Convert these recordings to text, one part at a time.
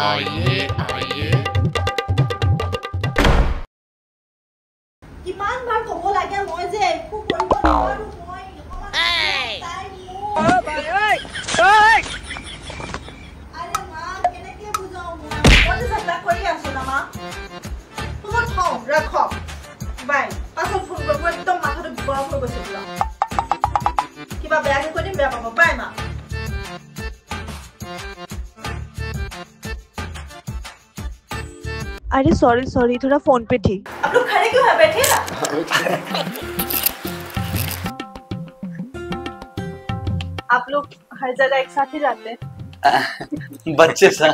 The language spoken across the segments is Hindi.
आइए आइए কিমান বাৰ ক'ব লাগে মই যে একো কৰিব নোৱাৰো মই তাই মোৰ ঐ ভাই ঐ আরে মা কেনেকে বুজাও মই যে ঝগড়া কৰি আছো না মা তোমাক থও ৰাখো বাই পাছত ফোন কৰিব একদম মাথাটো গৰম হৈ গৈছে পুৰা কিবা বেয়াকে কৈ দিম বেয়া পাব বাই মা अरे सॉरी सॉरी थोड़ा फोन पे थी। आप लोग खड़े क्यों हैं बैठे ना आप लोग हर जगह एक साथ ही जाते हैं? बच्चे सा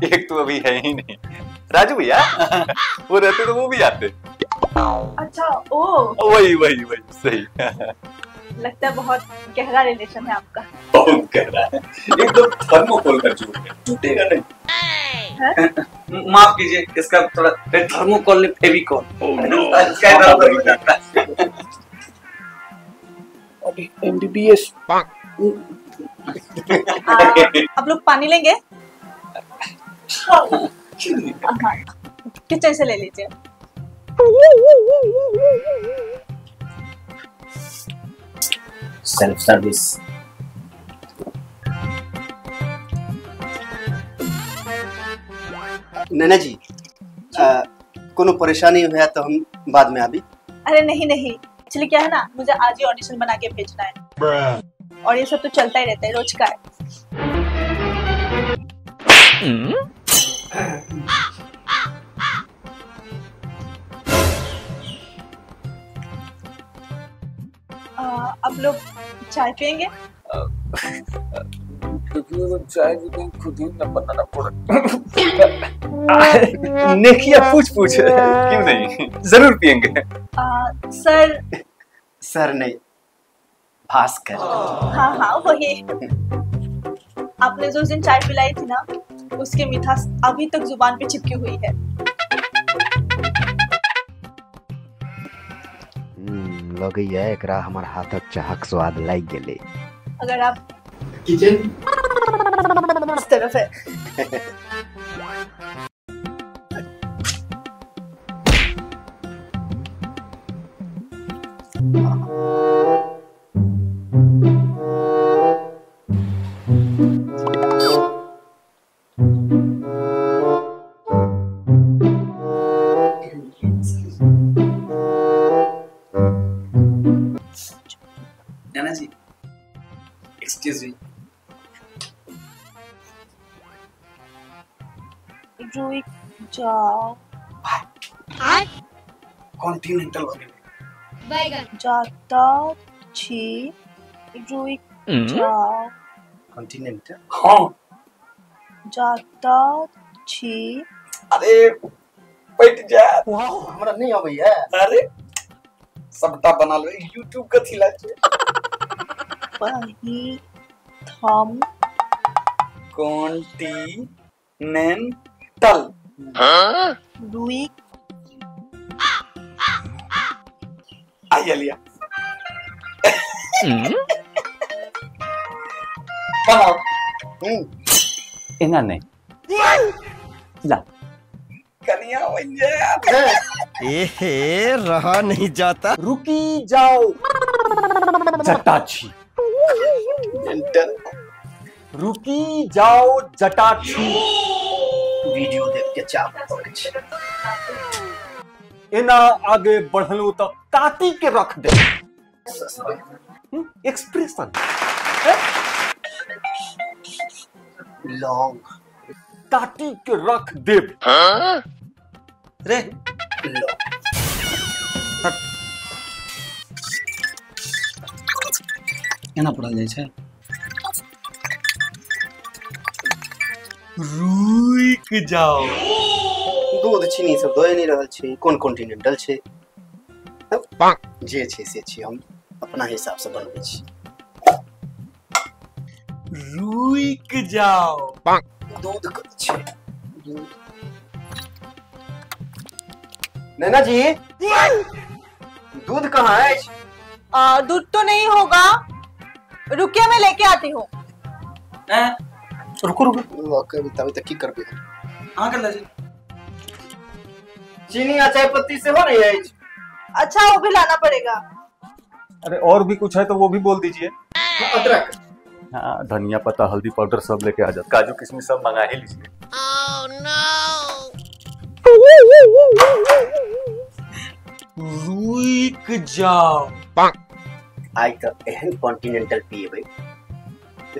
एक तो अभी है ही नहीं राजू भैया वो रहते तो वो भी आते अच्छा ओ वही वही वही सही लगता है बहुत गहरा रिलेशन है आपका। बहुत गहरा है एकदम थर्मोकोल का टूटेगा नहीं। माफ कीजिए इसका थोड़ा थर्मोकोल ने फेविकोल अभी एमबीबीएस आप लोग पानी लेंगे? किचन से ले लीजिए। सेल्फ सर्विस नैना जी कोनो परेशानी हुआ तो हम बाद में आबी। अरे नहीं नहीं एक्चुअली क्या है ना मुझे आज ही ऑडिशन बना के भेजना है और ये सब तो चलता ही रहता है रोज का है। आप लोग चाय पियेंगे? चाय भी खुद ही न बनाना पड़ा नेकिया पूछ पूछ क्यों नहीं जरूर पियेंगे। सर सर नहीं भास्कर। हाँ हाँ वही आपने जो उस दिन चाय पिलाई थी ना उसकी मिठास अभी तक जुबान पे चिपकी हुई है। लगैया एकरा हमर हाथक चाहक स्वाद लाग गेले। अगर आप किचन इस तरफ है नैना जी एक्सक्यूज मी रुक जाओ कॉन्टिनेंटल वगैरह जाता छी रुक जाओ कॉन्टिनेंटल हाँ जाता छी। अरे बैठ जा हमरा नहीं आबैया। अरे सबटा बना लो यूट्यूब का थिला छे पही थम कॉन्टिनेंटल रुक आइए लिया बनाओ इना नहीं ला कनिया वंजे एहे रहा नहीं जाता। रुकी जाओ जटाछी रुकी जाओ जटाछी वीडियो देख के चाप पड़े छे। एना आगे बढ़लू तो काटी के रख दे एक्सप्रेशन लॉन्ग काटी के रख दे रे केना पढ़ल जाय छै रुक जाओ दूध चीनी सब दए नहीं रहल छै कोन कॉन्टिनेंटल छै जे छै से छै हम अपना हिसाब से बनबै छी। रुक जाओ दूध छै नैना जी दूध कहाँ है? दूध तो नहीं होगा, रुकिए मैं लेके आती हूँ। रुको रुको कविता तक की करबे हाँ कर लीजिए। चीनी या चाय पत्ती से हो रही है? अच्छा वो भी लाना पड़ेगा। अरे और भी कुछ है तो वो भी बोल दीजिए। अदरक, हाँ धनिया पत्ता हल्दी पाउडर सब लेके आ जाओ, काजू किशमिश सब मंगा ही लीजिए। रुक जाओ। आई तो एहन कॉन्टिनेंटल पिए भाई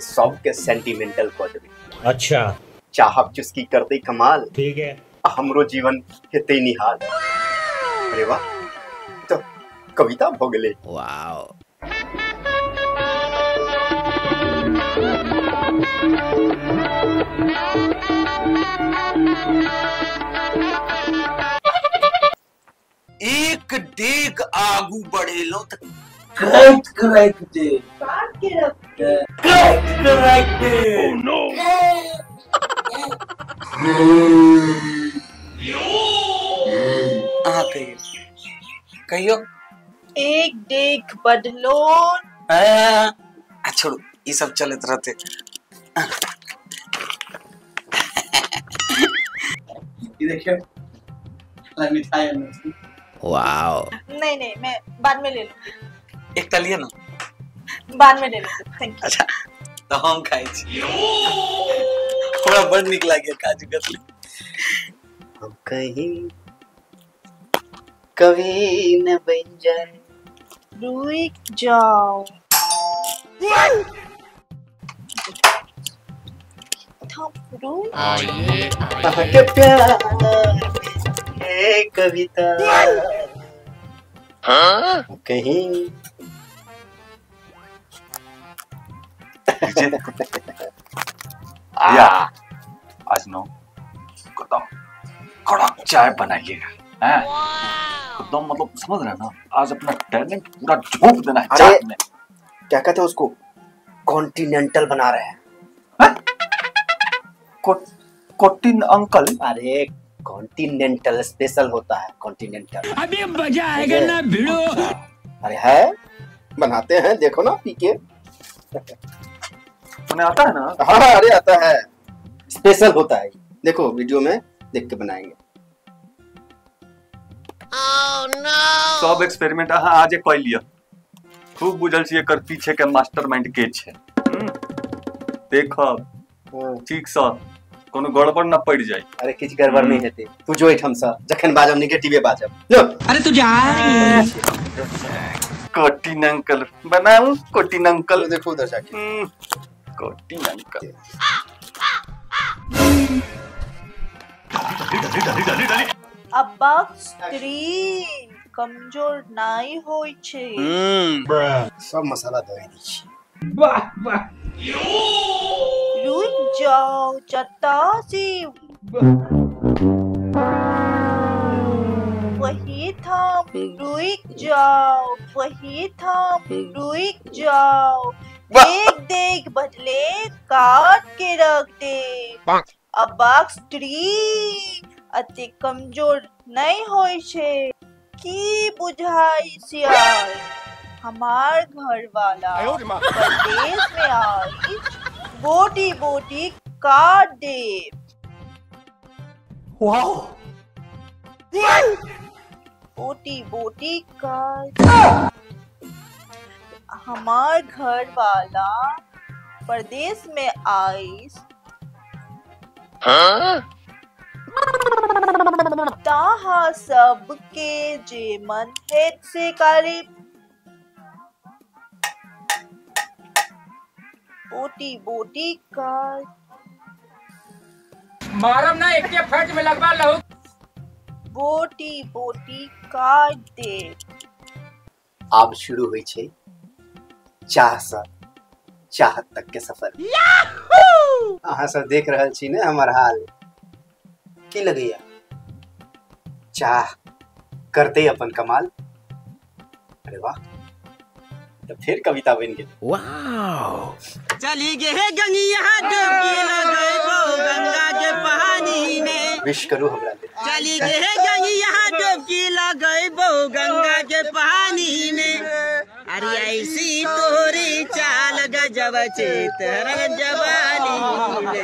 सब के सेंटिमेंटल कर देबे। अच्छा चाहब चुस्की करते कमाल, ठीक है। हमरो जीवन हेते निहाल। अरे वाह, तो कविता हो गेले। वाओ। एक डेग आगू बढ़े लो तो करेक्ट करेक्ट दे काट के रख दे। करेक्ट करेक्ट दे। Oh no. हाँ कहियो कहियो। एक डेग बदलो। छोड़ो ये सब चलते रहते। ये देखियो मिठाई है। वाओ। नहीं नहीं मैं बाद में ले लूंगी। एक तलिए ना, बाद में ले लूंगी। Thank you. अच्छा तो हम खाई छी। थोड़ा बड़ निक लागे काजू कतली। हम कहीं कभी न बन जाए। रुक जाओ। के प्यार है कविता। कहीं या आज नो एकदम कड़क चाय बनाइएगा, हैं? एकदम मतलब समझ रहे हैं ना, आज अपना टैलेंट पूरा झोंक देना है चाय में। क्या कहते हैं उसको, कॉन्टिनेंटल बना रहे हैं। Cotton uncle. अरे कॉन्टिनेंटल स्पेशल होता है कॉन्टिनेंटल। अभी मजा आएगा ना भिड़ो। अरे है बनाते हैं, देखो ना पी के। तुम्हें आता है ना? हाँ अरे आता है, स्पेशल होता है। देखो वीडियो में देख के बनाएंगे। सब एक्सपेरिमेंट आज कोई लिया खूब बुझल छी, एकर पीछे के मास्टरमाइंड के छे। देखब ठीक सा कोनो गड़बड़ न पड़ जाए। अरे किछ गड़बड़ नहीं हेते, तू जो एठम सा जखन बाजब नेगेटिवे बाजब। लो अरे तू जा। कोटिन अंकल बनाऊं, कोटिन अंकल। देखो उधर जाके कोटिन अंकल। अब्बा स्त्री कमजोर नहीं होई छे। सब मसाला दे दी छी। वाह वाह। रुक जाओ चत्तासी। वही था, रुक जाओ। वही था, रुक जाओ। देख देख बदले काट के रख दे। अब्बा स्त्री अति कमजोर नहीं होई छे। की बुझाई सियाल हमार घर वाला परदेश में आई बोटी बोटी काट दे। वाओ। बोटी बोटी काट। हमार घर वाला परदेश में आई ताहा सबके जे मन हेत से करे। बोटी बोटी काट। मारम ना एक के फट में लगवा लहू। बोटी बोटी काट दे। अब शुरू हुई छे चाह सा चाहत तक के सफर। अहाँ सब देख रहल छी ने हमर हाल की लगैया। चाह करते अपन कमाल। अरे वाह, तो फिर कविता बन गई। वाओ। चली गे गंगिया डुबकी लगैबो गंगा के पानी में। विश करू हमरा ले। चली गे गंगिया डुबकी लगैबो गंगा के पानी में। अरे ऐसी तोरी चाल गजब चेतर जवानी